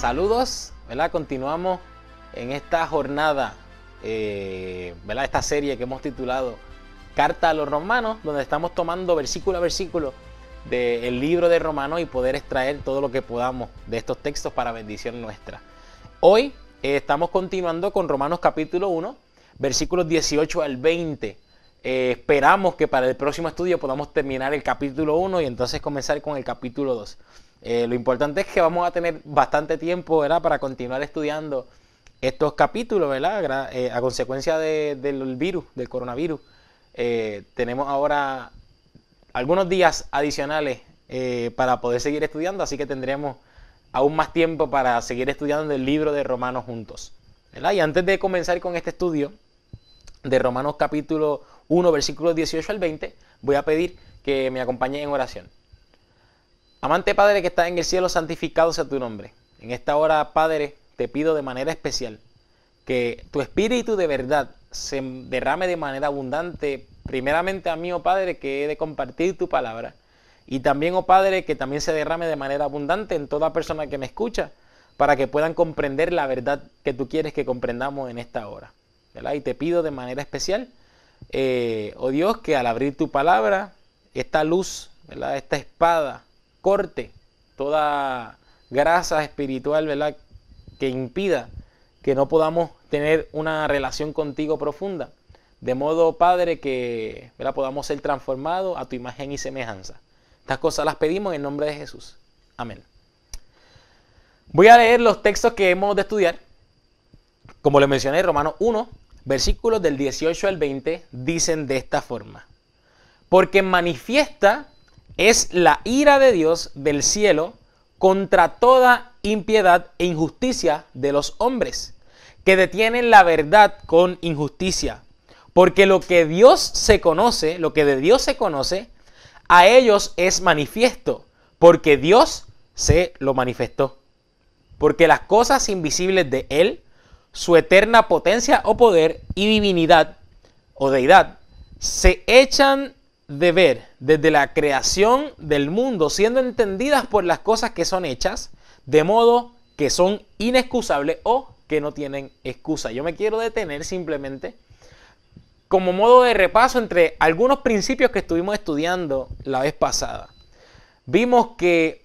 Saludos, ¿verdad? Continuamos en esta jornada, ¿verdad? Esta serie que hemos titulado Carta a los Romanos, donde estamos tomando versículo a versículo del libro de Romanos y poder extraer todo lo que podamos de estos textos para bendición nuestra. Hoy estamos continuando con Romanos capítulo 1, versículos 18 al 20. Esperamos que para el próximo estudio podamos terminar el capítulo 1 y entonces comenzar con el capítulo 2. Lo importante es que vamos a tener bastante tiempo, ¿verdad?, para continuar estudiando estos capítulos, ¿verdad? A consecuencia del virus, del coronavirus. Tenemos ahora algunos días adicionales para poder seguir estudiando, así que tendremos aún más tiempo para seguir estudiando el libro de Romanos juntos, ¿verdad? Y antes de comenzar con este estudio de Romanos capítulo 1, versículos 18 al 20, voy a pedir que me acompañen en oración. Amante Padre que estás en el cielo, santificado sea tu nombre. En esta hora, Padre, te pido de manera especial que tu Espíritu de verdad se derrame de manera abundante, primeramente a mí, oh Padre, que he de compartir tu palabra, y también, oh Padre, que también se derrame de manera abundante en toda persona que me escucha, para que puedan comprender la verdad que tú quieres que comprendamos en esta hora, ¿verdad? Y te pido de manera especial, oh Dios, que al abrir tu palabra, esta luz, ¿verdad?, esta espada, corte toda grasa espiritual, ¿verdad?, que impida que no podamos tener una relación contigo profunda. De modo, Padre, que, ¿verdad?, podamos ser transformados a tu imagen y semejanza. Estas cosas las pedimos en nombre de Jesús. Amén. Voy a leer los textos que hemos de estudiar. Como les mencioné, Romanos 1, versículos del 18 al 20, dicen de esta forma: porque manifiesta es la ira de Dios del cielo contra toda impiedad e injusticia de los hombres, que detienen la verdad con injusticia. Porque lo que Dios se conoce, lo que de Dios se conoce, a ellos es manifiesto, porque Dios se lo manifestó. Porque las cosas invisibles de Él, su eterna potencia o poder y divinidad o deidad, se echan de ver desde la creación del mundo, siendo entendidas por las cosas que son hechas, de modo que son inexcusables o que no tienen excusa. Yo me quiero detener simplemente como modo de repaso entre algunos principios que estuvimos estudiando la vez pasada. Vimos que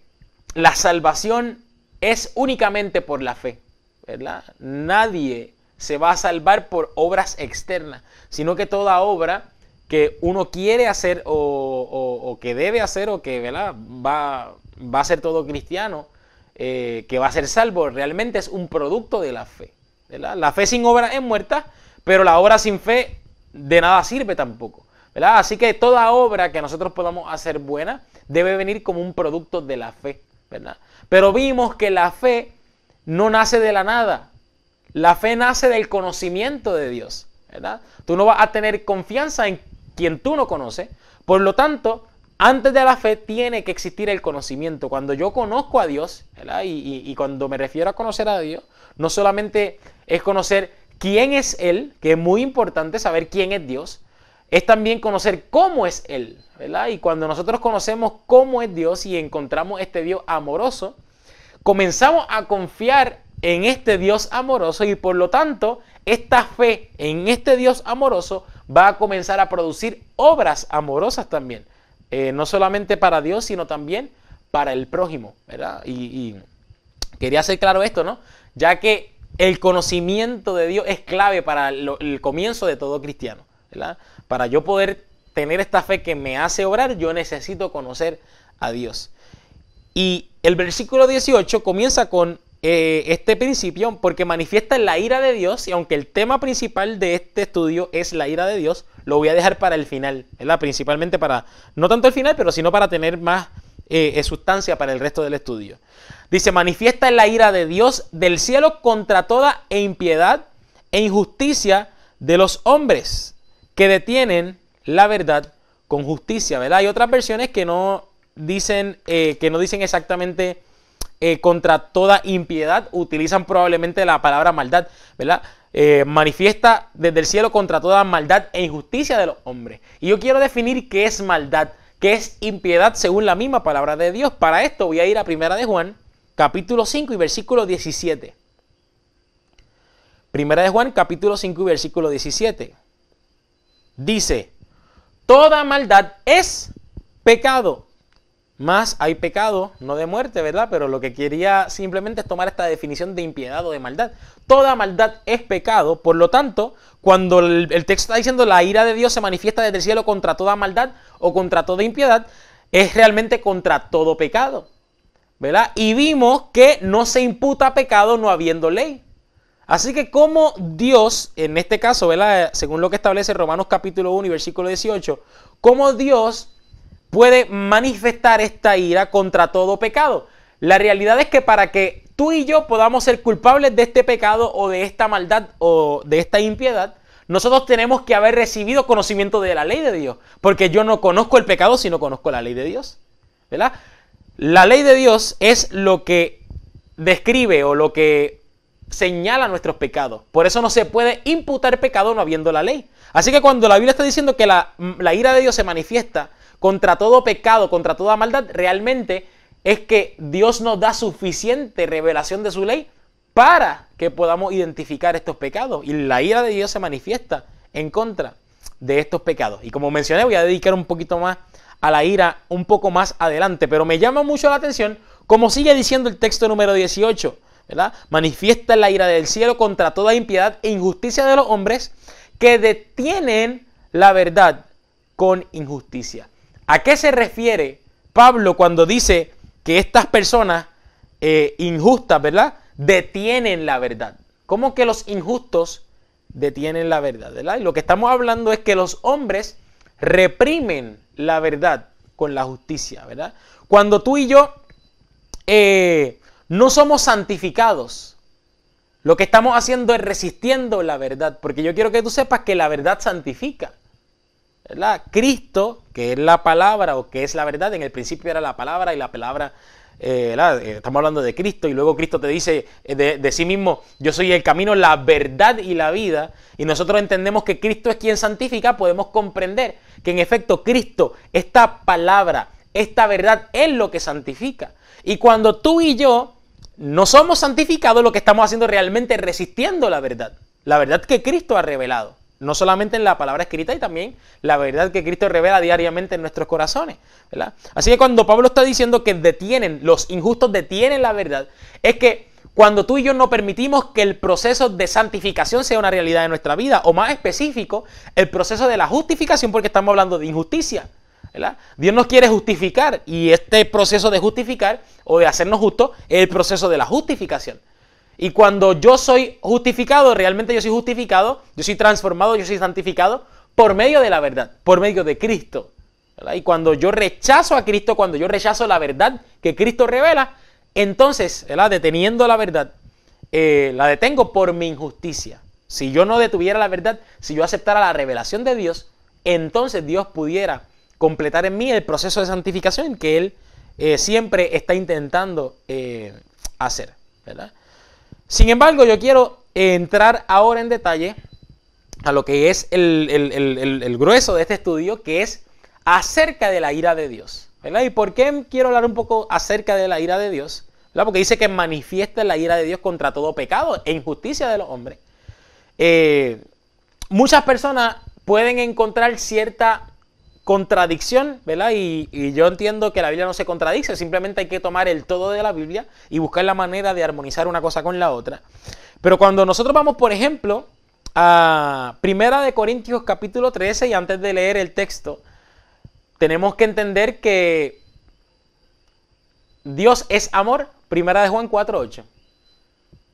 la salvación es únicamente por la fe, ¿verdad? Nadie se va a salvar por obras externas, sino que toda obra que uno quiere hacer o que debe hacer o que, ¿verdad?, va a ser todo cristiano, que va a ser salvo, realmente es un producto de la fe, ¿verdad? La fe sin obra es muerta, pero la obra sin fe de nada sirve tampoco, ¿verdad? Así que toda obra que nosotros podamos hacer buena debe venir como un producto de la fe, ¿verdad? Pero vimos que la fe no nace de la nada, la fe nace del conocimiento de Dios, ¿verdad? Tú no vas a tener confianza en quien tú no conoces, por lo tanto, antes de la fe tiene que existir el conocimiento. Cuando yo conozco a Dios, ¿verdad?, y cuando me refiero a conocer a Dios, no solamente es conocer quién es Él, que es muy importante saber quién es Dios, es también conocer cómo es Él, ¿verdad? Y cuando nosotros conocemos cómo es Dios y encontramos este Dios amoroso, comenzamos a confiar en este Dios amoroso y por lo tanto, esta fe en este Dios amoroso va a comenzar a producir obras amorosas también. No solamente para Dios, sino también para el prójimo, ¿verdad? Y quería hacer claro esto, ¿no? Ya que el conocimiento de Dios es clave para el comienzo de todo cristiano, ¿verdad? Para yo poder tener esta fe que me hace obrar, yo necesito conocer a Dios. Y el versículo 18 comienza con este principio, porque manifiesta la ira de Dios, y aunque el tema principal de este estudio es la ira de Dios, lo voy a dejar para el final, ¿verdad? Principalmente para, no tanto el final, pero sino para tener más sustancia para el resto del estudio. Dice, manifiesta la ira de Dios del cielo contra toda impiedad e injusticia de los hombres, que detienen la verdad con justicia, ¿verdad? Hay otras versiones que no dicen exactamente contra toda impiedad, utilizan probablemente la palabra maldad, ¿verdad? Manifiesta desde el cielo contra toda maldad e injusticia de los hombres. Y yo quiero definir qué es maldad, qué es impiedad según la misma palabra de Dios. Para esto voy a ir a 1 de Juan, capítulo 5 y versículo 17. Primera de Juan, capítulo 5 y versículo 17. Dice, toda maldad es pecado. Más hay pecado, no de muerte, ¿verdad? Pero lo que quería simplemente es tomar esta definición de impiedad o de maldad. Toda maldad es pecado, por lo tanto, cuando el texto está diciendo la ira de Dios se manifiesta desde el cielo contra toda maldad o contra toda impiedad, es realmente contra todo pecado, ¿verdad? Y vimos que no se imputa pecado no habiendo ley. Así que como Dios, en este caso, ¿verdad? Según lo que establece Romanos capítulo 1 y versículo 18, cómo Dios puede manifestar esta ira contra todo pecado. La realidad es que para que tú y yo podamos ser culpables de este pecado o de esta maldad o de esta impiedad, nosotros tenemos que haber recibido conocimiento de la ley de Dios. Porque yo no conozco el pecado si no conozco la ley de Dios, ¿verdad? La ley de Dios es lo que describe o lo que señala nuestros pecados. Por eso no se puede imputar pecado no habiendo la ley. Así que cuando la Biblia está diciendo que la ira de Dios se manifiesta contra todo pecado, contra toda maldad, realmente es que Dios nos da suficiente revelación de su ley para que podamos identificar estos pecados. Y la ira de Dios se manifiesta en contra de estos pecados. Y como mencioné, voy a dedicar un poquito más a la ira un poco más adelante. Pero me llama mucho la atención, como sigue diciendo el texto número 18, ¿verdad? Manifiesta la ira del cielo contra toda impiedad e injusticia de los hombres que detienen la verdad con injusticia. ¿A qué se refiere Pablo cuando dice que estas personas injustas, ¿verdad?, detienen la verdad? ¿Cómo que los injustos detienen la verdad, ¿verdad? Y lo que estamos hablando es que los hombres reprimen la verdad con la justicia, ¿verdad? Cuando tú y yo no somos santificados, lo que estamos haciendo es resistiendo la verdad, porque yo quiero que tú sepas que la verdad santifica, ¿verdad? Cristo, que es la palabra o que es la verdad, en el principio era la palabra y la palabra, estamos hablando de Cristo y luego Cristo te dice de sí mismo, yo soy el camino, la verdad y la vida, y nosotros entendemos que Cristo es quien santifica, podemos comprender que en efecto Cristo, esta palabra, esta verdad es lo que santifica. Y cuando tú y yo no somos santificados, lo que estamos haciendo realmente es resistiendo la verdad que Cristo ha revelado. No solamente en la palabra escrita y también la verdad que Cristo revela diariamente en nuestros corazones, ¿verdad? Así que cuando Pablo está diciendo que los injustos detienen la verdad, es que cuando tú y yo no permitimos que el proceso de santificación sea una realidad de nuestra vida, o más específico, el proceso de la justificación, porque estamos hablando de injusticia, ¿verdad? Dios nos quiere justificar y este proceso de justificar o de hacernos justos es el proceso de la justificación. Y cuando yo soy justificado, realmente yo soy justificado, yo soy transformado, yo soy santificado por medio de la verdad, por medio de Cristo, ¿verdad? Y cuando yo rechazo a Cristo, cuando yo rechazo la verdad que Cristo revela, entonces, ¿verdad?, deteniendo la verdad, la detengo por mi injusticia. Si yo no detuviera la verdad, si yo aceptara la revelación de Dios, entonces Dios pudiera completar en mí el proceso de santificación que Él siempre está intentando hacer, ¿verdad? Sin embargo, yo quiero entrar ahora en detalle a lo que es el grueso de este estudio, que es acerca de la ira de Dios, ¿verdad? ¿Y por qué quiero hablar un poco acerca de la ira de Dios? ¿Verdad? Porque dice que manifiesta la ira de Dios contra todo pecado e injusticia de los hombres. Muchas personas pueden encontrar cierta contradicción, ¿verdad? Y yo entiendo que la Biblia no se contradice, simplemente hay que tomar el todo de la Biblia y buscar la manera de armonizar una cosa con la otra. Pero cuando nosotros vamos, por ejemplo, a Primera de Corintios capítulo 13, y antes de leer el texto, tenemos que entender que Dios es amor, Primera de Juan 4:8.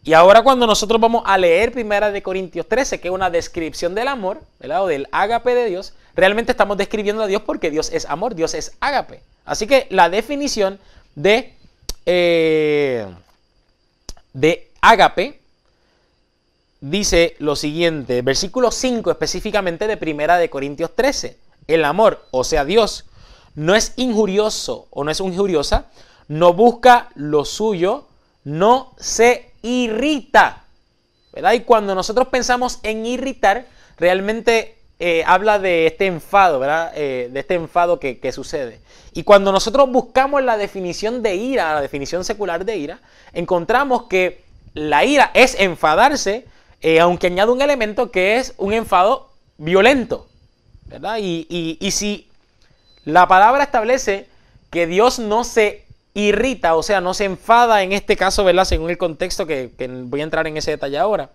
Y ahora cuando nosotros vamos a leer Primera de Corintios 13, que es una descripción del amor, ¿verdad?, o del ágape de Dios, realmente estamos describiendo a Dios porque Dios es amor, Dios es ágape. Así que la definición de ágape dice lo siguiente, versículo 5 específicamente de Primera de Corintios 13. El amor, o sea Dios, no es injurioso o no es injuriosa, no busca lo suyo, no se irrita, ¿verdad? Y cuando nosotros pensamos en irritar, realmente habla de este enfado, ¿verdad? De este enfado que sucede. Y cuando nosotros buscamos la definición de ira, la definición secular de ira, encontramos que la ira es enfadarse, aunque añade un elemento que es un enfado violento, ¿verdad? Y si la palabra establece que Dios no se irrita, o sea, no se enfada en este caso, ¿verdad? Según el contexto que voy a entrar en ese detalle ahora.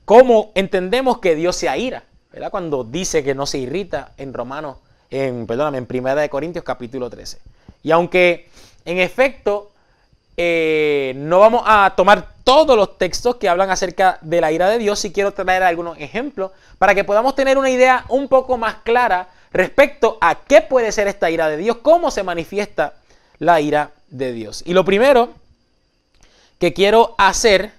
¿Cómo entendemos que Dios se aira? ¿Verdad? Cuando dice que no se irrita en en 1 Corintios capítulo 13. Y aunque en efecto no vamos a tomar todos los textos que hablan acerca de la ira de Dios, sí quiero traer algunos ejemplos para que podamos tener una idea un poco más clara respecto a qué puede ser esta ira de Dios, cómo se manifiesta la ira de Dios. Y lo primero que quiero hacer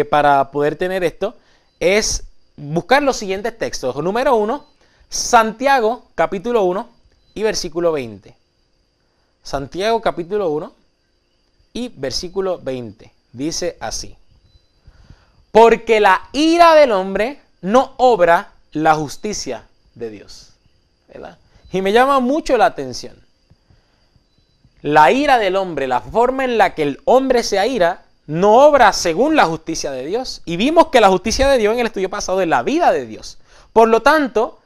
para poder tener esto es buscar los siguientes textos. Número 1, Santiago capítulo 1 y versículo 20. Santiago capítulo 1 y versículo 20. Dice así: porque la ira del hombre no obra la justicia de Dios. ¿Verdad? Y me llama mucho la atención. La ira del hombre, la forma en la que el hombre se aira, no obra según la justicia de Dios. Y vimos que la justicia de Dios en el estudio pasado es la vida de Dios. Por lo tanto,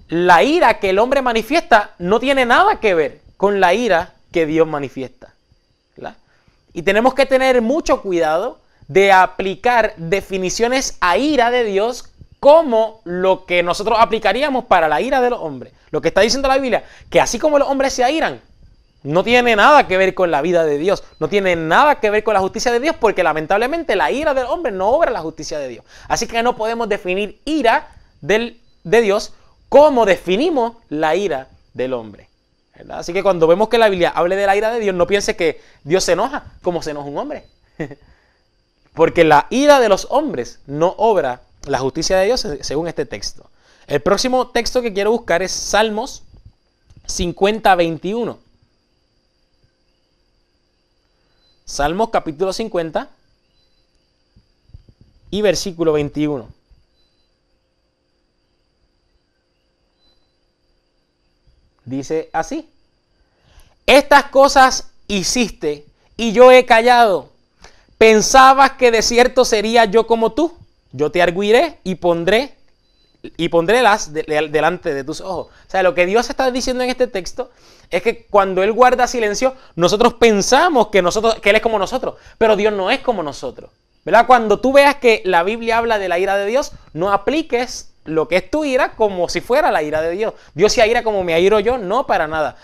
la ira que el hombre manifiesta no tiene nada que ver con la ira que Dios manifiesta. ¿Verdad? Y tenemos que tener mucho cuidado de aplicar definiciones a ira de Dios como lo que nosotros aplicaríamos para la ira de los hombres. Lo que está diciendo la Biblia, que así como los hombres se airan, no tiene nada que ver con la vida de Dios, no tiene nada que ver con la justicia de Dios, porque lamentablemente la ira del hombre no obra la justicia de Dios. Así que no podemos definir ira de Dios como definimos la ira del hombre. ¿Verdad? Así que cuando vemos que la Biblia hable de la ira de Dios, no piense que Dios se enoja como se enoja un hombre. Porque la ira de los hombres no obra la justicia de Dios según este texto. El próximo texto que quiero buscar es Salmos 50:21. Salmos capítulo 50 y versículo 21. Dice así: estas cosas hiciste y yo he callado. Pensabas que de cierto sería yo como tú. Yo te arguiré y pondrélas delante de tus ojos. O sea, lo que Dios está diciendo en este texto es que cuando Él guarda silencio, nosotros pensamos que Él es como nosotros, pero Dios no es como nosotros. ¿Verdad? Cuando tú veas que la Biblia habla de la ira de Dios, no apliques lo que es tu ira como si fuera la ira de Dios. Dios se aira como me airo yo, no para nada.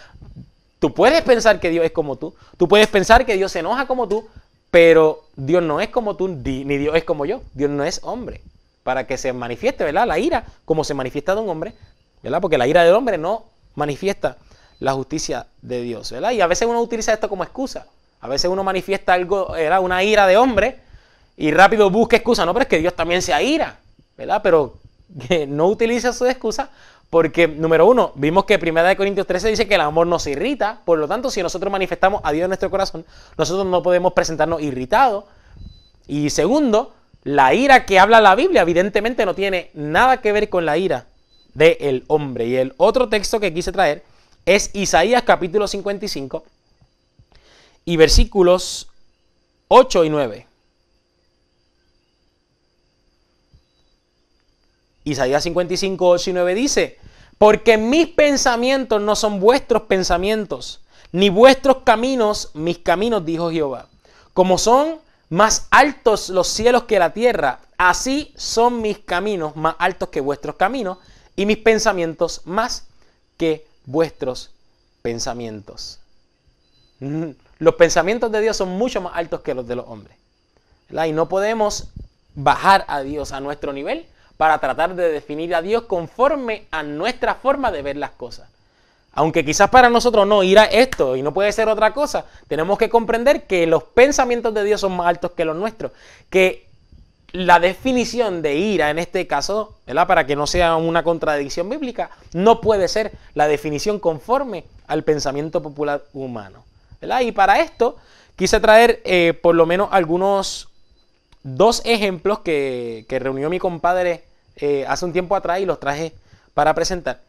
Tú puedes pensar que Dios es como tú puedes pensar que Dios se enoja como tú, pero Dios no es como tú, ni Dios es como yo. Dios no es hombre para que se manifieste, ¿verdad? La ira como se manifiesta de un hombre, ¿verdad? Porque la ira del hombre no manifiesta la justicia de Dios, ¿verdad? Y a veces uno utiliza esto como excusa. A veces uno manifiesta algo, ¿verdad? Una ira de hombre y rápido busca excusa. No, pero es que Dios también se aira, ¿verdad? Pero que no utiliza su excusa porque, número uno, vimos que 1 Corintios 13 dice que el amor nos irrita. Por lo tanto, si nosotros manifestamos a Dios en nuestro corazón, nosotros no podemos presentarnos irritados. Y segundo, la ira que habla la Biblia evidentemente no tiene nada que ver con la ira del hombre. Y el otro texto que quise traer es Isaías capítulo 55 y versículos 8 y 9. Isaías 55, 8 y 9 dice: porque mis pensamientos no son vuestros pensamientos, ni vuestros caminos mis caminos, dijo Jehová. Como son más altos los cielos que la tierra, así son mis caminos más altos que vuestros caminos, y mis pensamientos más que vuestros pensamientos. Los pensamientos de Dios son mucho más altos que los de los hombres, ¿verdad? Y no podemos bajar a Dios a nuestro nivel para tratar de definir a Dios conforme a nuestra forma de ver las cosas. Aunque quizás para nosotros no, ira esto y no puede ser otra cosa, tenemos que comprender que los pensamientos de Dios son más altos que los nuestros. Que la definición de ira en este caso, ¿verdad? Para que no sea una contradicción bíblica, no puede ser la definición conforme al pensamiento popular humano, ¿verdad? Y para esto quise traer por lo menos dos ejemplos que reunió mi compadre hace un tiempo atrás y los traje para presentar.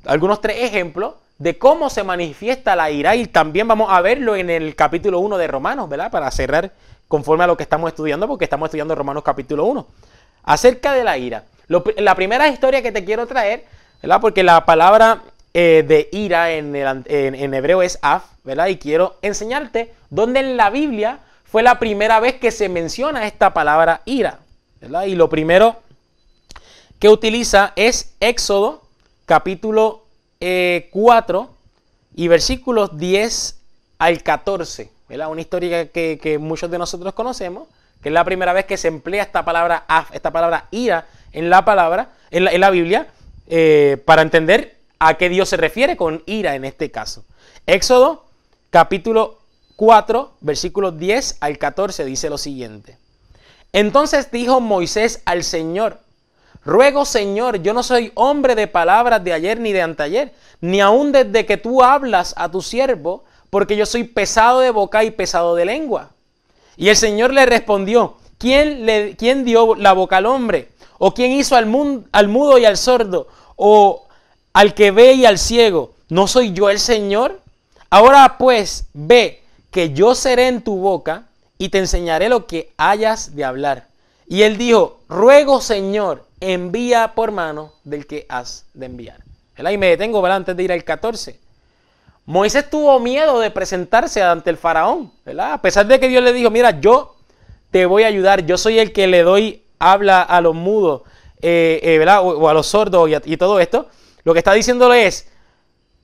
Algunos 3 ejemplos de cómo se manifiesta la ira, y también vamos a verlo en el capítulo 1 de Romanos, ¿verdad? Para cerrar conforme a lo que estamos estudiando, porque estamos estudiando Romanos capítulo 1. Acerca de la ira. La primera historia que te quiero traer, ¿verdad? Porque la palabra de ira en hebreo es af, ¿verdad? Y quiero enseñarte dónde en la Biblia fue la primera vez que se menciona esta palabra ira, ¿verdad? Y lo primero que utiliza es Éxodo capítulo 4 y versículos 10 al 14, ¿verdad? Una historia que muchos de nosotros conocemos, que es la primera vez que se emplea esta palabra af, esta palabra ira en la Biblia, para entender a qué Dios se refiere con ira en este caso. Éxodo capítulo 4, versículos 10 al 14 dice lo siguiente. Entonces dijo Moisés al Señor: ruego, Señor, yo no soy hombre de palabras de ayer ni de anteayer, ni aun desde que tú hablas a tu siervo, porque yo soy pesado de boca y pesado de lengua. Y el Señor le respondió: ¿Quién dio la boca al hombre? ¿O quién hizo al mudo y al sordo? ¿O al que ve y al ciego? ¿No soy yo el Señor? Ahora pues, ve, que yo seré en tu boca y te enseñaré lo que hayas de hablar. Y él dijo: ruego, Señor, envía por mano del que has de enviar. ¿Verdad? Y me detengo, ¿verdad?, antes de ir al 14. Moisés tuvo miedo de presentarse ante el faraón, ¿verdad? A pesar de que Dios le dijo: mira, yo te voy a ayudar, yo soy el que le doy habla a los mudos, ¿verdad? O a los sordos y todo esto. Lo que está diciéndole es: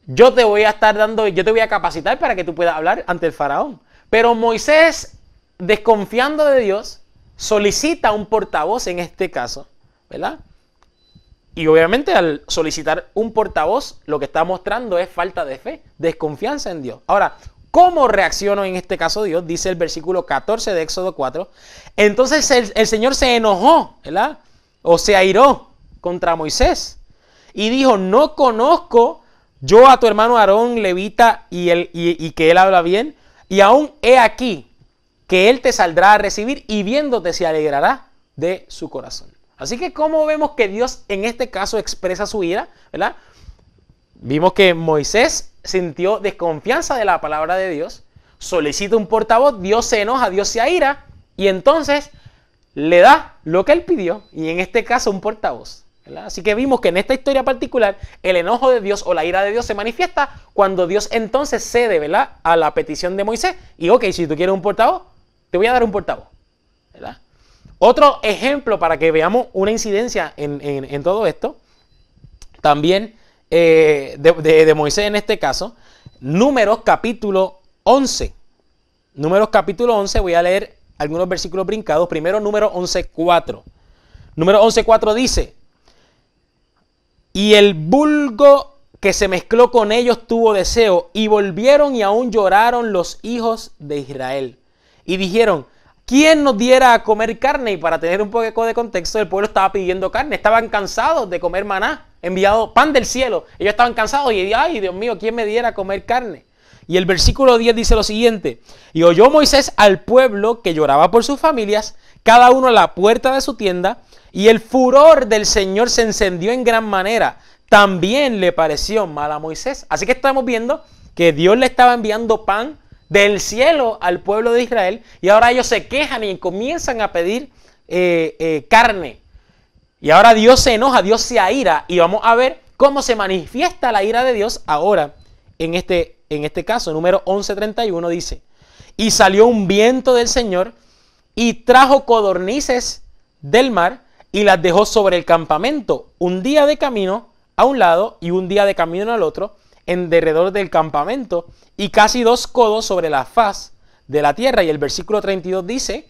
yo te voy a estar dando, yo te voy a capacitar para que tú puedas hablar ante el faraón. Pero Moisés, desconfiando de Dios, solicita un portavoz en este caso, ¿verdad? Y obviamente al solicitar un portavoz, lo que está mostrando es falta de fe, desconfianza en Dios. Ahora, ¿cómo reaccionó en este caso Dios? Dice el versículo 14 de Éxodo 4. Entonces el Señor se enojó, ¿verdad? O se airó contra Moisés y dijo: no conozco yo a tu hermano Aarón, levita, y que él habla bien, y aún he aquí que él te saldrá a recibir y viéndote se alegrará de su corazón. Así que como vemos que Dios en este caso expresa su ira, ¿verdad? Vimos que Moisés sintió desconfianza de la palabra de Dios, solicita un portavoz, Dios se enoja, Dios se aira y entonces le da lo que él pidió, y en este caso un portavoz, ¿verdad? Así que vimos que en esta historia particular el enojo de Dios o la ira de Dios se manifiesta cuando Dios entonces cede, ¿verdad?, a la petición de Moisés y ok, si tú quieres un portavoz, te voy a dar un portavoz, ¿verdad? Otro ejemplo para que veamos una incidencia en todo esto, también de Moisés en este caso, Números capítulo 11. Números capítulo 11, voy a leer algunos versículos brincados. Primero, Números 11:4. Números 11:4 dice: y el vulgo que se mezcló con ellos tuvo deseo, y volvieron y aún lloraron los hijos de Israel. Y dijeron: ¿quién nos diera a comer carne? Y para tener un poco de contexto, el pueblo estaba pidiendo carne. Estaban cansados de comer maná, enviado pan del cielo. Ellos estaban cansados y, ay, Dios mío, ¿quién me diera a comer carne? Y el versículo 10 dice lo siguiente: y oyó Moisés al pueblo que lloraba por sus familias, cada uno a la puerta de su tienda, y el furor del Señor se encendió en gran manera. También le pareció mal a Moisés. Así que estamos viendo que Dios le estaba enviando pan del cielo al pueblo de Israel, y ahora ellos se quejan y comienzan a pedir carne. Y ahora Dios se enoja, Dios se aira, y vamos a ver cómo se manifiesta la ira de Dios ahora en este caso. Número 11:31 dice: y salió un viento del Señor y trajo codornices del mar y las dejó sobre el campamento, un día de camino a un lado y un día de camino al otro, en derredor del campamento, y casi 2 codos sobre la faz de la tierra. Y el versículo 32 dice: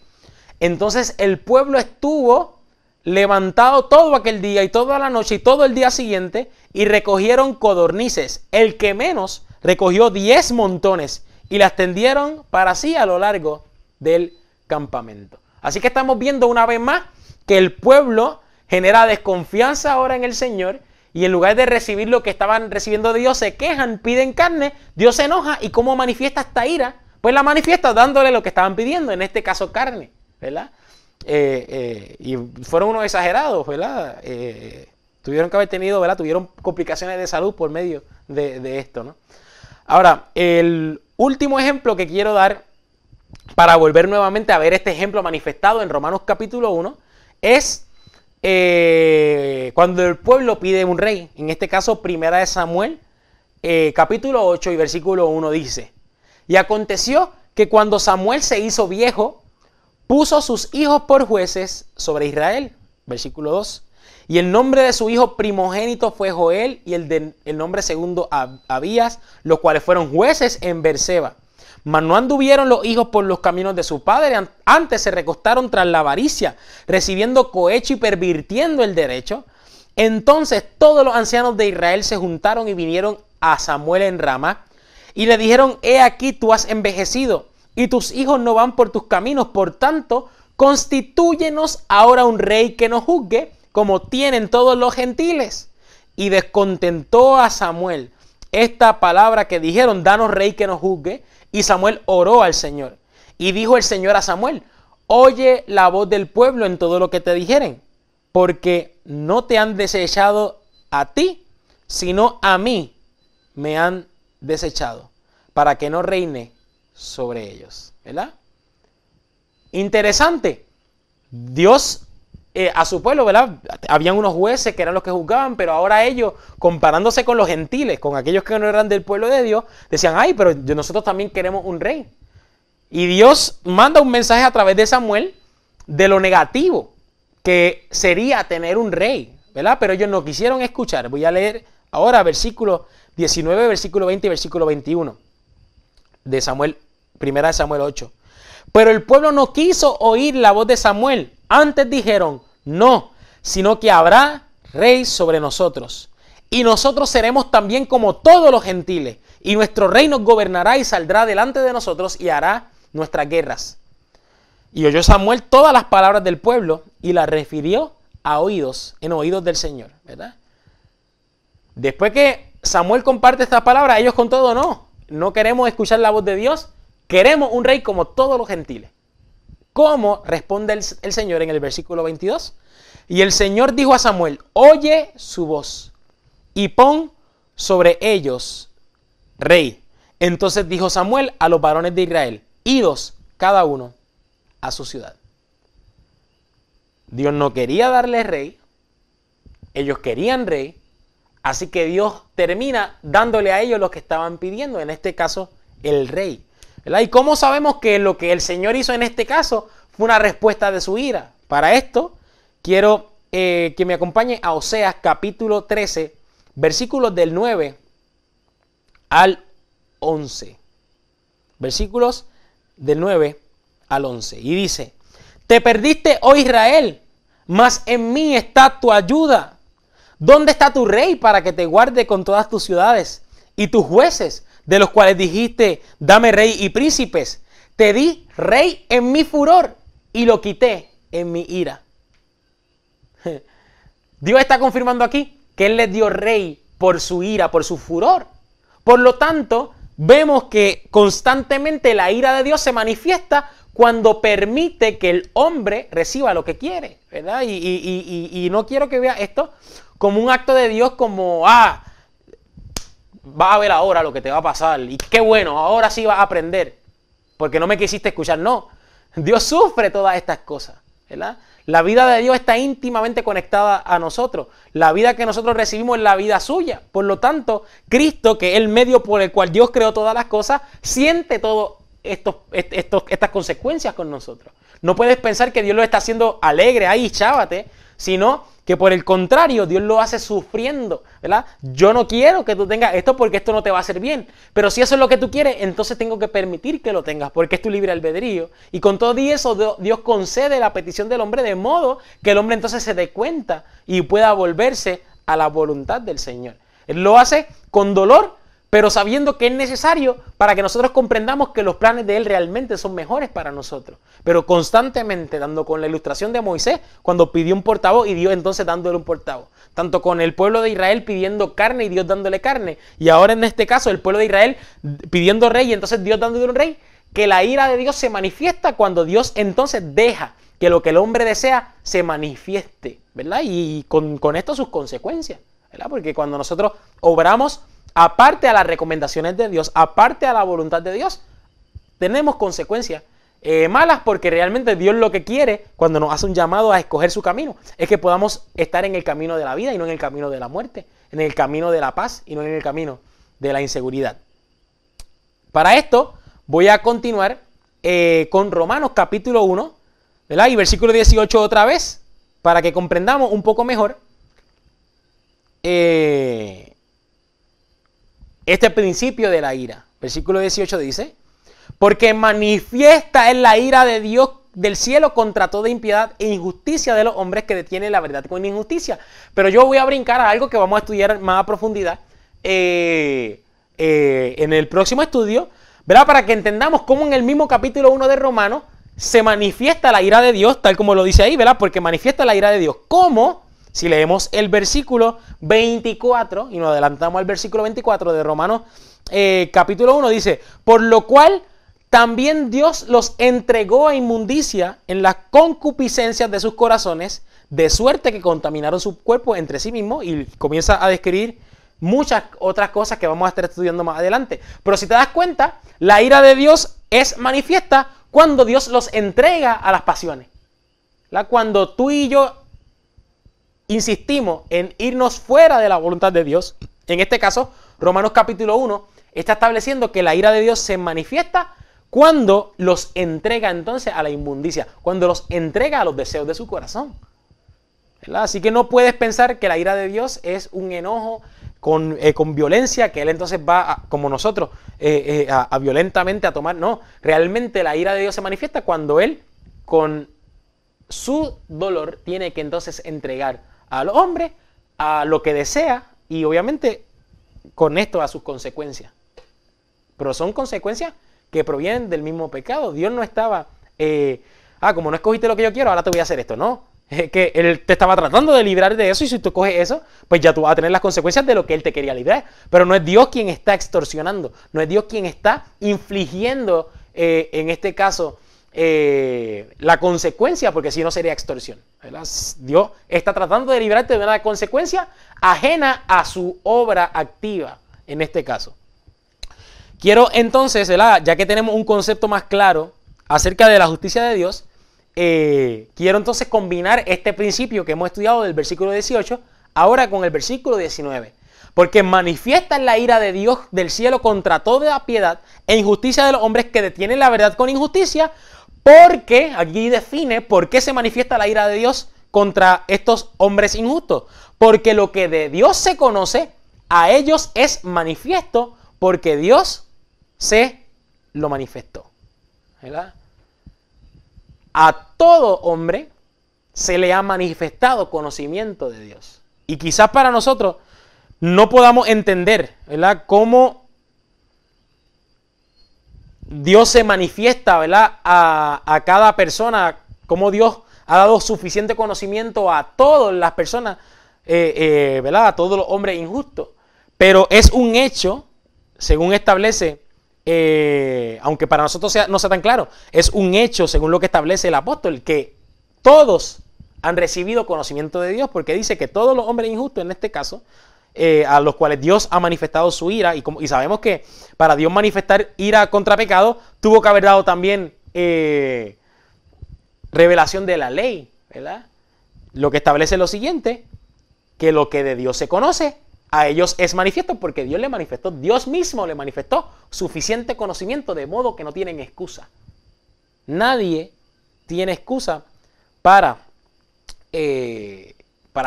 entonces el pueblo estuvo levantado todo aquel día y toda la noche y todo el día siguiente, y recogieron codornices. El que menos recogió 10 montones y las tendieron para sí a lo largo del campamento. Así que estamos viendo una vez más que el pueblo genera desconfianza ahora en el Señor, y en lugar de recibir lo que estaban recibiendo de Dios, se quejan, piden carne, Dios se enoja. ¿Y cómo manifiesta esta ira? Pues la manifiesta dándole lo que estaban pidiendo, en este caso carne, ¿verdad? y fueron unos exagerados, ¿verdad? Tuvieron que haber tenido, ¿verdad? Tuvieron complicaciones de salud por medio de esto, ¿no? Ahora, el último ejemplo que quiero dar para volver nuevamente a ver este ejemplo manifestado en Romanos capítulo 1 es cuando el pueblo pide un rey. En este caso, Primera de Samuel, capítulo 8 y versículo 1 dice: y aconteció que cuando Samuel se hizo viejo, puso sus hijos por jueces sobre Israel. Versículo 2. Y el nombre de su hijo primogénito fue Joel, y el nombre segundo Abías, los cuales fueron jueces en Berseba. Mas no anduvieron los hijos por los caminos de su padre, antes se recostaron tras la avaricia, recibiendo cohecho y pervirtiendo el derecho. Entonces todos los ancianos de Israel se juntaron y vinieron a Samuel en Ramá, y le dijeron: he aquí, tú has envejecido, y tus hijos no van por tus caminos, por tanto, constitúyenos ahora un rey que nos juzgue, como tienen todos los gentiles. Y descontentó a Samuel esta palabra que dijeron: danos rey que nos juzgue. Y Samuel oró al Señor. Y dijo el Señor a Samuel: oye la voz del pueblo en todo lo que te dijeren, porque no te han desechado a ti, sino a mí me han desechado, para que no reine sobre ellos. ¿Verdad? Interesante. Dios a su pueblo, ¿verdad? Habían unos jueces que eran los que juzgaban, pero ahora ellos, comparándose con los gentiles, con aquellos que no eran del pueblo de Dios, decían: ay, pero nosotros también queremos un rey. Y Dios manda un mensaje a través de Samuel de lo negativo que sería tener un rey, ¿verdad? Pero ellos no quisieron escuchar. Voy a leer ahora versículo 19, versículo 20 y versículo 21 de Samuel, primera de Samuel 8. Pero el pueblo no quiso oír la voz de Samuel. Antes dijeron: no, sino que habrá rey sobre nosotros. Y nosotros seremos también como todos los gentiles. Y nuestro rey nos gobernará y saldrá delante de nosotros y hará nuestras guerras. Y oyó Samuel todas las palabras del pueblo y las refirió en oídos del Señor, ¿verdad? Después que Samuel comparte estas palabras, ellos con todo no queremos escuchar la voz de Dios. Queremos un rey como todos los gentiles. ¿Cómo responde el Señor en el versículo 22? Y el Señor dijo a Samuel: oye su voz y pon sobre ellos rey. Entonces dijo Samuel a los varones de Israel: idos cada uno a su ciudad. Dios no quería darle rey, ellos querían rey, así que Dios termina dándole a ellos lo que estaban pidiendo, en este caso el rey. ¿Verdad? ¿Y cómo sabemos que lo que el Señor hizo en este caso fue una respuesta de su ira? Para esto quiero que me acompañe a Oseas capítulo 13, versículos del 9 al 11. Versículos del 9 al 11. Y dice: te perdiste, oh Israel, mas en mí está tu ayuda. ¿Dónde está tu rey para que te guarde con todas tus ciudades? Y tus jueces, de los cuales dijiste: dame rey y príncipes. Te di rey en mi furor y lo quité en mi ira. Dios está confirmando aquí que Él les dio rey por su ira, por su furor. Por lo tanto, vemos que constantemente la ira de Dios se manifiesta cuando permite que el hombre reciba lo que quiere, ¿verdad? Y no quiero que vea esto como un acto de Dios, como: vas a ver ahora lo que te va a pasar, y qué bueno, ahora sí vas a aprender, porque no me quisiste escuchar. No, Dios sufre todas estas cosas, ¿verdad? La vida de Dios está íntimamente conectada a nosotros. La vida que nosotros recibimos es la vida suya. Por lo tanto, Cristo, que es el medio por el cual Dios creó todas las cosas, siente todas estas consecuencias con nosotros. No puedes pensar que Dios lo está haciendo alegre, ahí, chávate, sino que por el contrario, Dios lo hace sufriendo, ¿verdad? Yo no quiero que tú tengas esto porque esto no te va a hacer bien, pero si eso es lo que tú quieres, entonces tengo que permitir que lo tengas porque es tu libre albedrío. Y con todo eso, Dios concede la petición del hombre de modo que el hombre entonces se dé cuenta y pueda volverse a la voluntad del Señor. Él lo hace con dolor, pero sabiendo que es necesario para que nosotros comprendamos que los planes de Él realmente son mejores para nosotros. Pero constantemente, dando con la ilustración de Moisés, cuando pidió un portavoz y Dios entonces dándole un portavoz. Tanto con el pueblo de Israel pidiendo carne y Dios dándole carne. Y ahora en este caso el pueblo de Israel pidiendo rey y entonces Dios dándole un rey. Que la ira de Dios se manifiesta cuando Dios entonces deja que lo que el hombre desea se manifieste, ¿verdad? Y con esto sus consecuencias, ¿verdad? Porque cuando nosotros obramos aparte a las recomendaciones de Dios, aparte a la voluntad de Dios, tenemos consecuencias malas, porque realmente Dios lo que quiere cuando nos hace un llamado a escoger su camino es que podamos estar en el camino de la vida y no en el camino de la muerte, en el camino de la paz y no en el camino de la inseguridad. Para esto voy a continuar con Romanos capítulo 1, ¿verdad? Y versículo 18 otra vez, para que comprendamos un poco mejor este principio de la ira. Versículo 18 dice: porque manifiesta es la ira de Dios del cielo contra toda impiedad e injusticia de los hombres que detienen la verdad con injusticia. Pero yo voy a brincar a algo que vamos a estudiar más a profundidad en el próximo estudio, ¿verdad? Para que entendamos cómo en el mismo capítulo 1 de Romanos se manifiesta la ira de Dios, tal como lo dice ahí, ¿verdad? Porque manifiesta la ira de Dios. ¿Cómo? Si leemos el versículo 24 y nos adelantamos al versículo 24 de Romanos capítulo 1, dice: por lo cual también Dios los entregó a inmundicia en las concupiscencias de sus corazones, de suerte que contaminaron su cuerpo entre sí mismos, y comienza a describir muchas otras cosas que vamos a estar estudiando más adelante. Pero si te das cuenta, la ira de Dios es manifiesta cuando Dios los entrega a las pasiones. Cuando tú y yo insistimos en irnos fuera de la voluntad de Dios, en este caso, Romanos capítulo 1 está estableciendo que la ira de Dios se manifiesta cuando los entrega entonces a la inmundicia, cuando los entrega a los deseos de su corazón, ¿verdad? Así que no puedes pensar que la ira de Dios es un enojo con violencia, que Él entonces va, como nosotros, violentamente a tomar. No, realmente la ira de Dios se manifiesta cuando Él, con su dolor, tiene que entonces entregar al hombre a lo que desea y obviamente con esto a sus consecuencias. Pero son consecuencias que provienen del mismo pecado. Dios no estaba, como no escogiste lo que yo quiero, ahora te voy a hacer esto. No, es que Él te estaba tratando de librar de eso, y si tú coges eso, pues ya tú vas a tener las consecuencias de lo que Él te quería librar. Pero no es Dios quien está extorsionando, no es Dios quien está infligiendo, en este caso, la consecuencia, porque si no sería extorsión, ¿verdad? Dios está tratando de librarte de una consecuencia ajena a su obra activa, en este caso. Quiero entonces, ¿verdad?, ya que tenemos un concepto más claro acerca de la justicia de Dios, quiero entonces combinar este principio que hemos estudiado del versículo 18 ahora con el versículo 19. Porque manifiesta la ira de Dios del cielo contra toda piedad e injusticia de los hombres que detienen la verdad con injusticia. Porque aquí define por qué se manifiesta la ira de Dios contra estos hombres injustos. Porque lo que de Dios se conoce, a ellos es manifiesto, porque Dios se lo manifestó, ¿verdad? A todo hombre se le ha manifestado conocimiento de Dios. Y quizás para nosotros no podamos entender, ¿verdad?, cómo Dios se manifiesta, ¿verdad?, a cada persona, cómo Dios ha dado suficiente conocimiento a todas las personas, ¿verdad?, a todos los hombres injustos. Pero es un hecho, según establece, aunque para nosotros no sea tan claro, es un hecho, según lo que establece el apóstol, que todos han recibido conocimiento de Dios, porque dice que todos los hombres injustos, en este caso, a los cuales Dios ha manifestado su ira, y sabemos que para Dios manifestar ira contra pecado, tuvo que haber dado también revelación de la ley, ¿verdad? Lo que establece lo siguiente, que lo que de Dios se conoce, a ellos es manifiesto, porque Dios le manifestó, Dios mismo le manifestó suficiente conocimiento, de modo que no tienen excusa. Nadie tiene excusa para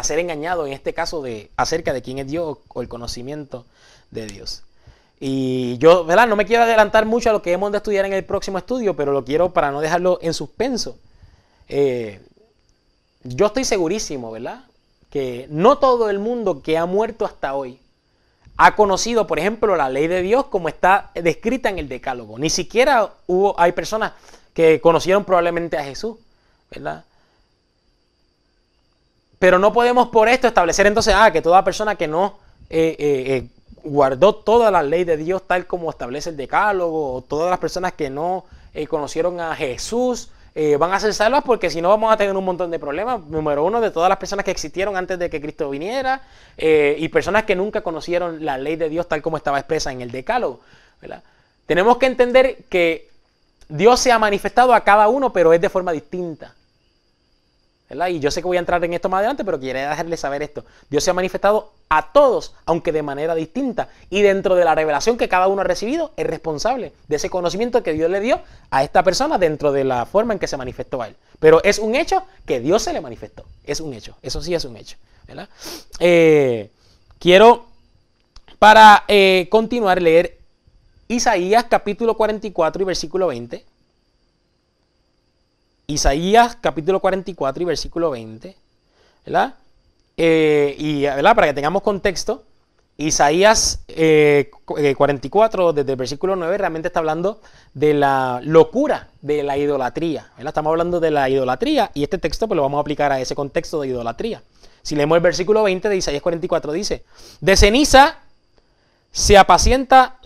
ser engañado, en este caso, acerca de quién es Dios o el conocimiento de Dios. Y yo, ¿verdad?, no me quiero adelantar mucho a lo que hemos de estudiar en el próximo estudio, pero lo quiero para no dejarlo en suspenso. Yo estoy segurísimo, ¿verdad?, que no todo el mundo que ha muerto hasta hoy ha conocido, por ejemplo, la ley de Dios como está descrita en el Decálogo. Ni siquiera hay personas que conocieron probablemente a Jesús, ¿verdad? Pero no podemos por esto establecer entonces que toda persona que no guardó toda la ley de Dios tal como establece el Decálogo, o todas las personas que no conocieron a Jesús van a ser salvas, porque si no vamos a tener un montón de problemas. Número uno, de todas las personas que existieron antes de que Cristo viniera, y personas que nunca conocieron la ley de Dios tal como estaba expresa en el Decálogo, ¿verdad? Tenemos que entender que Dios se ha manifestado a cada uno, pero es de forma distinta, ¿verdad? Y yo sé que voy a entrar en esto más adelante, pero quería dejarles saber esto. Dios se ha manifestado a todos, aunque de manera distinta. Y dentro de la revelación que cada uno ha recibido, es responsable de ese conocimiento que Dios le dio a esta persona dentro de la forma en que se manifestó a él. Pero es un hecho que Dios se le manifestó. Es un hecho. Eso sí es un hecho, ¿verdad? Quiero, para continuar, leer Isaías capítulo 44 y versículo 20. Isaías capítulo 44 y versículo 20, ¿verdad? ¿Verdad? Para que tengamos contexto, Isaías 44 desde el versículo 9 realmente está hablando de la locura de la idolatría, ¿verdad? Estamos hablando de la idolatría y este texto pues lo vamos a aplicar a ese contexto de idolatría. Si leemos el versículo 20 de Isaías 44 dice: de ceniza se apacienta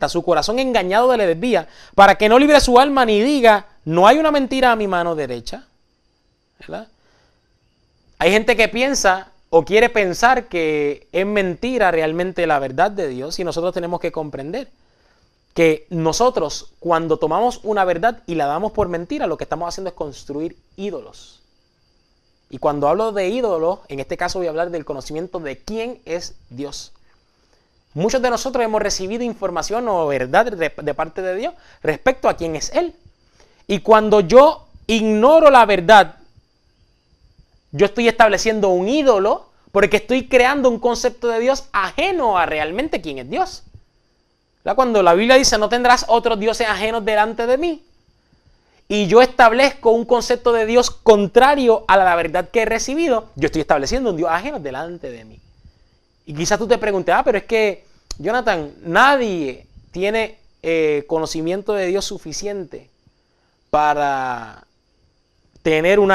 su corazón engañado le desvía, para que no libre su alma ni diga, no hay una mentira a mi mano derecha, ¿verdad? Hay gente que piensa o quiere pensar que es mentira realmente la verdad de Dios, y nosotros tenemos que comprender que nosotros, cuando tomamos una verdad y la damos por mentira, lo que estamos haciendo es construir ídolos. Y cuando hablo de ídolos, en este caso voy a hablar del conocimiento de quién es Dios. Muchos de nosotros hemos recibido información o verdad de parte de Dios respecto a quién es Él. Y cuando yo ignoro la verdad, yo estoy estableciendo un ídolo porque estoy creando un concepto de Dios ajeno a realmente quién es Dios. Cuando la Biblia dice: no tendrás otros dioses ajenos delante de mí, y yo establezco un concepto de Dios contrario a la verdad que he recibido, yo estoy estableciendo un Dios ajeno delante de mí. Y quizás tú te preguntes: pero es que, Jonathan, nadie tiene conocimiento de Dios suficiente para tener un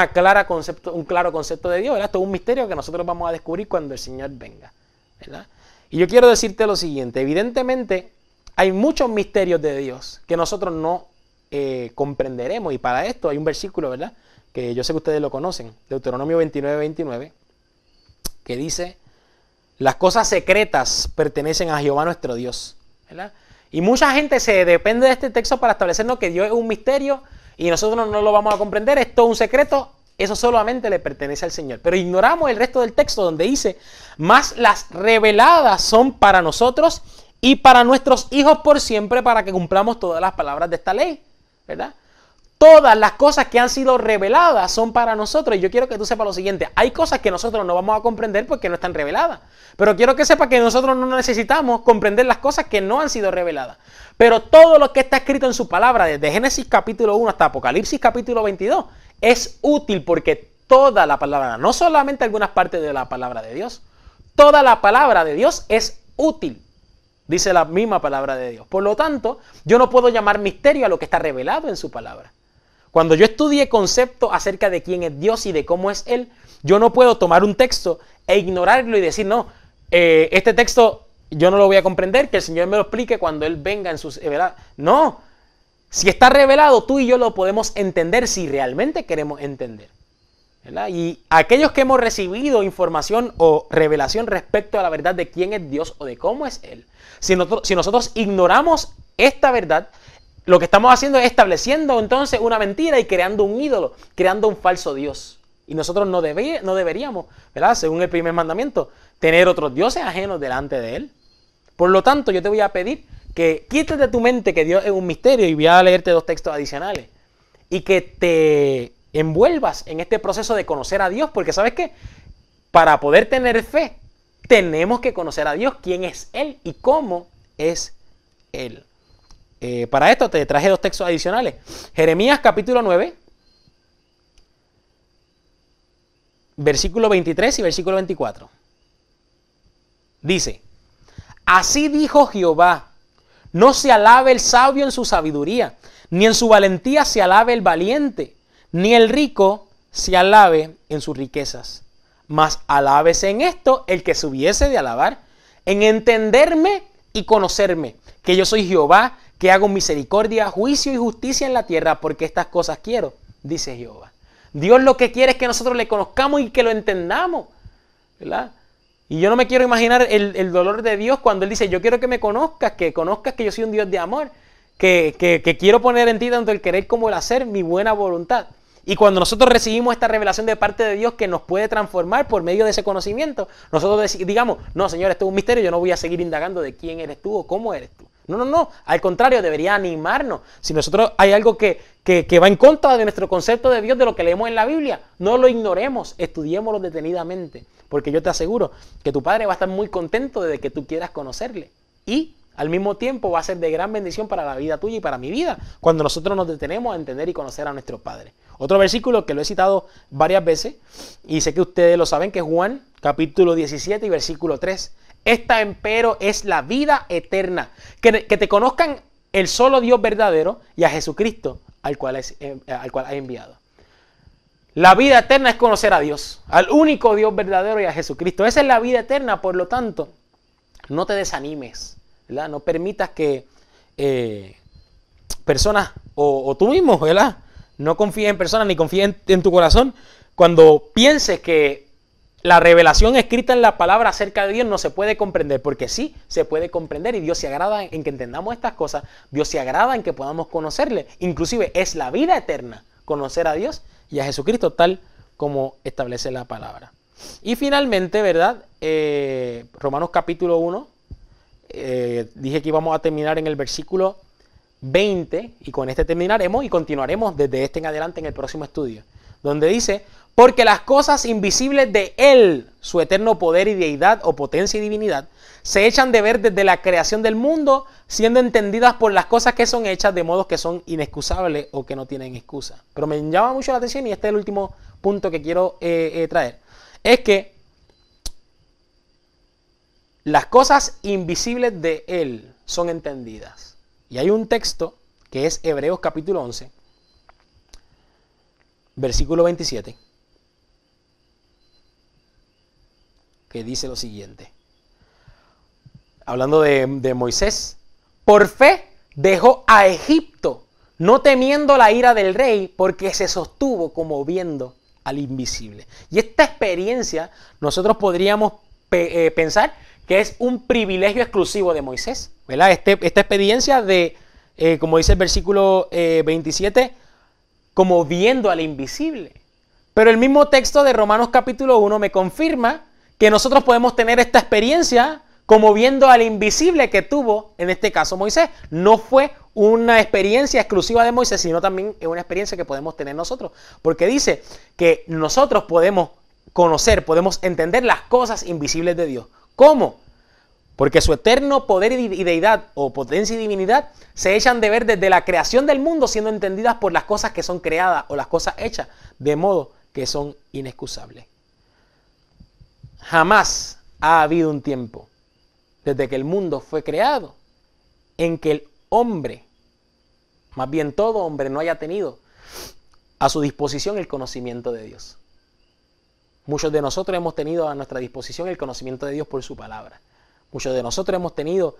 claro concepto de Dios, ¿verdad? Esto es un misterio que nosotros vamos a descubrir cuando el Señor venga, ¿verdad? Y yo quiero decirte lo siguiente: evidentemente hay muchos misterios de Dios que nosotros no comprenderemos, y para esto hay un versículo, ¿verdad?, que yo sé que ustedes lo conocen, Deuteronomio 29:29, que dice: las cosas secretas pertenecen a Jehová nuestro Dios, ¿verdad? Y mucha gente se depende de este texto para establecernos que Dios es un misterio y nosotros no lo vamos a comprender, es todo un secreto, eso solamente le pertenece al Señor. Pero ignoramos el resto del texto donde dice: más las reveladas son para nosotros y para nuestros hijos por siempre, para que cumplamos todas las palabras de esta ley, ¿verdad? Todas las cosas que han sido reveladas son para nosotros. Y yo quiero que tú sepas lo siguiente: hay cosas que nosotros no vamos a comprender porque no están reveladas. Pero quiero que sepas que nosotros no necesitamos comprender las cosas que no han sido reveladas. Pero todo lo que está escrito en su palabra, desde Génesis capítulo 1 hasta Apocalipsis capítulo 22, es útil, porque toda la palabra, no solamente algunas partes de la palabra de Dios, toda la palabra de Dios es útil. Dice la misma palabra de Dios. Por lo tanto, yo no puedo llamar misterio a lo que está revelado en su palabra. Cuando yo estudie conceptos acerca de quién es Dios y de cómo es Él, yo no puedo tomar un texto e ignorarlo y decir: no, este texto yo no lo voy a comprender, que el Señor me lo explique cuando Él venga en sus... ¿verdad? No, si está revelado, tú y yo lo podemos entender si realmente queremos entender, ¿verdad? Y aquellos que hemos recibido información o revelación respecto a la verdad de quién es Dios o de cómo es Él, si nosotros ignoramos esta verdad, lo que estamos haciendo es estableciendo entonces una mentira y creando un ídolo, creando un falso Dios. Y nosotros no deberíamos, ¿verdad?, según el primer mandamiento, tener otros dioses ajenos delante de Él. Por lo tanto, yo te voy a pedir que quites de tu mente que Dios es un misterio, y voy a leerte dos textos adicionales, y que te envuelvas en este proceso de conocer a Dios, porque ¿sabes qué? Para poder tener fe, tenemos que conocer a Dios, quién es Él y cómo es Él. Para esto te traje dos textos adicionales. Jeremías capítulo 9, versículo 23 y versículo 24. Dice: así dijo Jehová, no se alabe el sabio en su sabiduría, ni en su valentía se alabe el valiente, ni el rico se alabe en sus riquezas. Mas alábese en esto el que se hubiese de alabar, en entenderme y conocerme, que yo soy Jehová, que hago misericordia, juicio y justicia en la tierra, porque estas cosas quiero, dice Jehová. Dios lo que quiere es que nosotros le conozcamos y que lo entendamos, ¿verdad? Y yo no me quiero imaginar el dolor de Dios cuando Él dice, yo quiero que me conozcas que yo soy un Dios de amor, que quiero poner en ti tanto el querer como el hacer, mi buena voluntad. Y cuando nosotros recibimos esta revelación de parte de Dios que nos puede transformar por medio de ese conocimiento, nosotros digamos, no, Señor, esto es un misterio, yo no voy a seguir indagando de quién eres tú o cómo eres tú. No, al contrario, debería animarnos. Si nosotros hay algo que va en contra de nuestro concepto de Dios, de lo que leemos en la Biblia, no lo ignoremos, estudiémoslo detenidamente, porque yo te aseguro que tu Padre va a estar muy contento de que tú quieras conocerle. Y al mismo tiempo va a ser de gran bendición para la vida tuya y para mi vida, cuando nosotros nos detenemos a entender y conocer a nuestro Padre. Otro versículo que lo he citado varias veces, y sé que ustedes lo saben, que es Juan, capítulo 17 y versículo 3. Esta empero es la vida eterna, que te conozcan el solo Dios verdadero y a Jesucristo, al cual ha enviado. La vida eterna es conocer a Dios, al único Dios verdadero y a Jesucristo. Esa es la vida eterna, por lo tanto, no te desanimes, ¿verdad? No permitas que personas, o tú mismo, ¿verdad? No confíes en personas ni confíes en tu corazón cuando pienses que la revelación escrita en la palabra acerca de Dios no se puede comprender, porque sí se puede comprender y Dios se agrada en que entendamos estas cosas, Dios se agrada en que podamos conocerle, inclusive es la vida eterna conocer a Dios y a Jesucristo tal como establece la palabra. Y finalmente, ¿verdad? Romanos capítulo 1, dije que íbamos a terminar en el versículo 20 y con este terminaremos y continuaremos desde este en adelante en el próximo estudio, donde dice, porque las cosas invisibles de Él, su eterno poder y deidad o potencia y divinidad, se echan de ver desde la creación del mundo, siendo entendidas por las cosas que son hechas, de modo que son inexcusables o que no tienen excusa. Pero me llama mucho la atención, y este es el último punto que quiero traer, es que las cosas invisibles de Él son entendidas. Y hay un texto que es Hebreos capítulo 11, versículo 27, que dice lo siguiente. Hablando de Moisés, por fe dejó a Egipto, no temiendo la ira del rey, porque se sostuvo como viendo al invisible. Y esta experiencia nosotros podríamos pensar que es un privilegio exclusivo de Moisés, ¿verdad? Esta experiencia de, como dice el versículo 27, como viendo al invisible. Pero el mismo texto de Romanos capítulo 1 me confirma que nosotros podemos tener esta experiencia como viendo al invisible que tuvo, en este caso, Moisés. No fue una experiencia exclusiva de Moisés, sino también es una experiencia que podemos tener nosotros. Porque dice que nosotros podemos conocer, podemos entender las cosas invisibles de Dios. ¿Cómo? Porque su eterno poder y deidad o potencia y divinidad se echan de ver desde la creación del mundo, siendo entendidas por las cosas que son creadas o las cosas hechas, de modo que son inexcusables. Jamás ha habido un tiempo, desde que el mundo fue creado, en que el hombre, más bien todo hombre, no haya tenido a su disposición el conocimiento de Dios. Muchos de nosotros hemos tenido a nuestra disposición el conocimiento de Dios por su palabra. Muchos de nosotros hemos tenido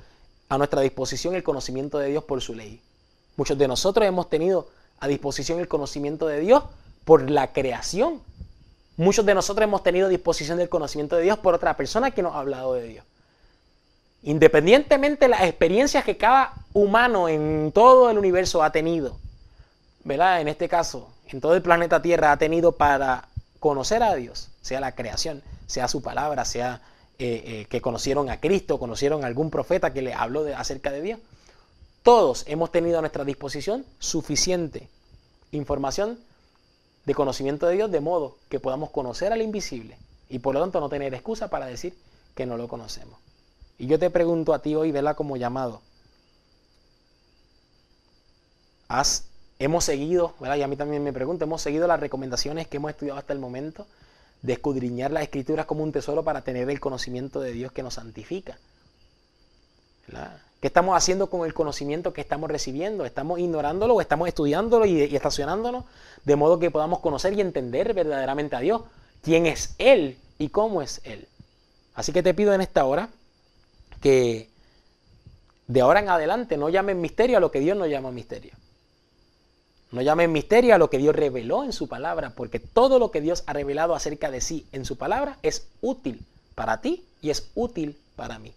a nuestra disposición el conocimiento de Dios por su ley. Muchos de nosotros hemos tenido a disposición el conocimiento de Dios por la creación. Muchos de nosotros hemos tenido a disposición del conocimiento de Dios por otra persona que nos ha hablado de Dios. Independientemente de las experiencias que cada humano en todo el universo ha tenido, ¿verdad? En este caso, en todo el planeta Tierra ha tenido para conocer a Dios, sea la creación, sea su palabra, sea que conocieron a Cristo, conocieron a algún profeta que les habló acerca de Dios. Todos hemos tenido a nuestra disposición suficiente información de conocimiento de Dios, de modo que podamos conocer al invisible y por lo tanto no tener excusa para decir que no lo conocemos. Y yo te pregunto a ti hoy, ¿verdad? Como llamado, hemos seguido, ¿verdad? Y a mí también me pregunto, ¿hemos seguido las recomendaciones que hemos estudiado hasta el momento de escudriñar las Escrituras como un tesoro para tener el conocimiento de Dios que nos santifica? ¿Verdad? ¿Qué estamos haciendo con el conocimiento que estamos recibiendo? ¿Estamos ignorándolo o estamos estudiándolo y estacionándonos de modo que podamos conocer y entender verdaderamente a Dios? ¿Quién es Él y cómo es Él? Así que te pido en esta hora que De ahora en adelante no llamen misterio a lo que Dios no llama misterio. No llamen misterio a lo que Dios reveló en su palabra, porque todo lo que Dios ha revelado acerca de sí en su palabra es útil para ti y es útil para mí.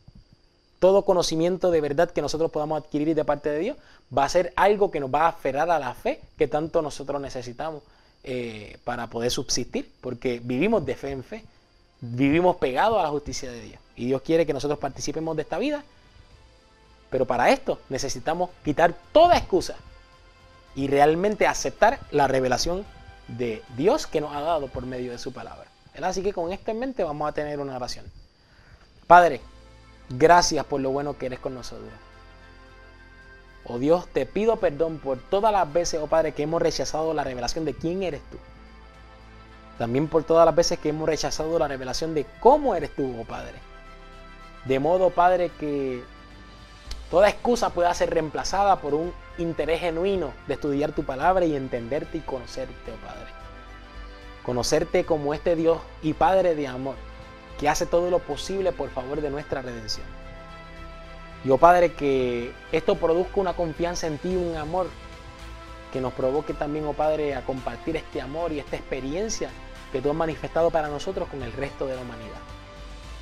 Todo conocimiento de verdad que nosotros podamos adquirir de parte de Dios va a ser algo que nos va a aferrar a la fe que tanto nosotros necesitamos para poder subsistir, porque vivimos de fe en fe, vivimos pegados a la justicia de Dios. Y Dios quiere que nosotros participemos de esta vida, pero para esto necesitamos quitar toda excusa y realmente aceptar la revelación de Dios que nos ha dado por medio de su palabra. Así que con esto en mente vamos a tener una oración. Padre, gracias por lo bueno que eres con nosotros. Oh Dios, te pido perdón por todas las veces, oh Padre, que hemos rechazado la revelación de quién eres tú. También por todas las veces que hemos rechazado la revelación de cómo eres tú, oh Padre. De modo, Padre, que toda excusa pueda ser reemplazada por un interés genuino de estudiar tu palabra y entenderte y conocerte, oh Padre. Conocerte como este Dios y Padre de amor, que hace todo lo posible por favor de nuestra redención. Y, oh Padre, que esto produzca una confianza en ti, un amor que nos provoque también, oh Padre, a compartir este amor y esta experiencia que tú has manifestado para nosotros con el resto de la humanidad.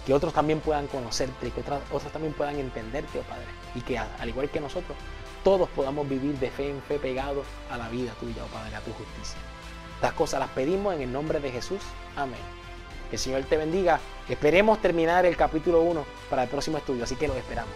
Que otros también puedan conocerte, que otros también puedan entenderte, oh Padre. Y que al igual que nosotros, todos podamos vivir de fe en fe pegados a la vida tuya, oh Padre, a tu justicia. Estas cosas las pedimos en el nombre de Jesús. Amén. Que el Señor te bendiga. Esperemos terminar el capítulo 1 para el próximo estudio, así que los esperamos.